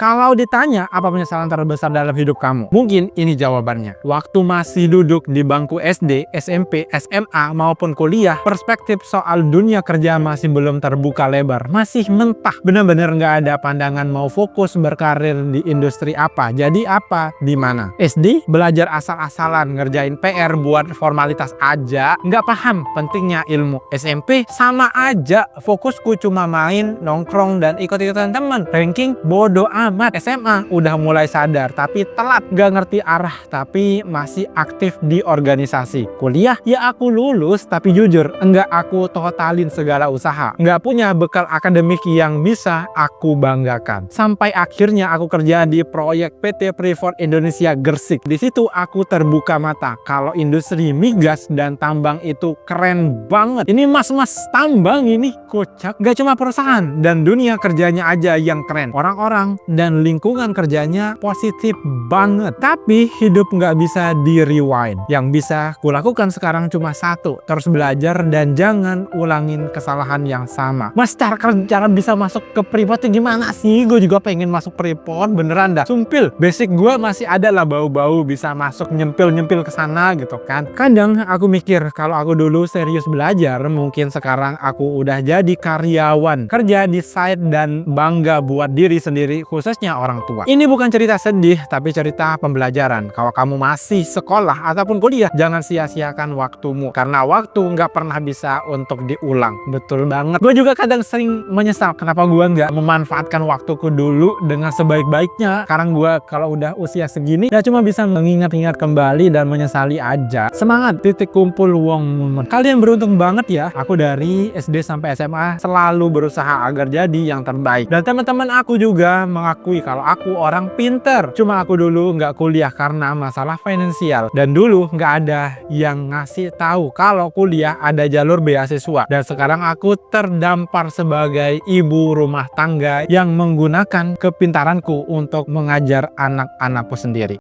Kalau ditanya apa penyesalan terbesar dalam hidup kamu, mungkin ini jawabannya. Waktu masih duduk di bangku SD, SMP, SMA maupun kuliah, perspektif soal dunia kerja masih belum terbuka lebar, masih mentah. Bener-bener nggak ada pandangan mau fokus berkarir di industri apa, jadi apa, di mana. SD belajar asal-asalan, ngerjain PR buat formalitas aja, nggak paham pentingnya ilmu. SMP sama aja, fokusku cuma main, nongkrong, dan ikut-ikutan temen. Ranking bodo amat. SMA udah mulai sadar, tapi telat. Nggak ngerti arah, tapi masih aktif di organisasi. Kuliah, ya aku lulus, tapi jujur, enggak aku totalin segala usaha. Nggak punya bekal akademik yang bisa aku banggakan. Sampai akhirnya aku kerja di proyek PT Freeport Indonesia Gresik. Di situ aku terbuka mata kalau industri migas dan tambang itu keren banget. Ini mas-mas tambang ini kocak. Gak cuma perusahaan dan dunia kerjanya aja yang keren. Orang-orang dan lingkungan kerjanya positif banget. Tapi hidup nggak bisa di rewind. Yang bisa kulakukan sekarang cuma satu, terus belajar dan jangan ulangin kesalahan yang sama. Mas, cara bisa masuk ke Freeport itu gimana sih? Gue juga pengen masuk Freeport, beneran dah. Sumpil, basic gue masih ada lah, bau-bau bisa masuk nyempil-nyempil ke sana gitu kan. Kadang aku mikir kalau aku dulu serius belajar, mungkin sekarang aku udah jadi karyawan, kerja di site dan bangga buat diri sendiri, khususnya orang tua. Ini bukan cerita sedih, tapi cerita pembelajaran. Kalau kamu masih sekolah ataupun kuliah, jangan sia-siakan waktumu, karena waktu nggak pernah bisa untuk diulang. Betul banget. Gue juga kadang sering menyesal kenapa gue nggak memanfaatkan waktuku dulu dengan sebaik-baiknya. Sekarang gue kalau udah usia segini, ya cuma bisa mengingat-ingat kembali dan menyesali aja. Semangat, titik kumpul wong moment. Kalian beruntung banget ya. Aku dari SD sampai SMA selalu berusaha agar jadi yang terbaik. Dan teman-teman aku juga mengakui kalau aku orang pinter. Cuma aku dulu nggak kuliah karena masalah finansial. Dan dulu nggak ada yang ngasih tahu kalau kuliah ada jalur beasiswa. Dan sekarang aku terdampar sebagai ibu rumah tangga yang menggunakan kepintaranku untuk mengajar anak-anakku sendiri.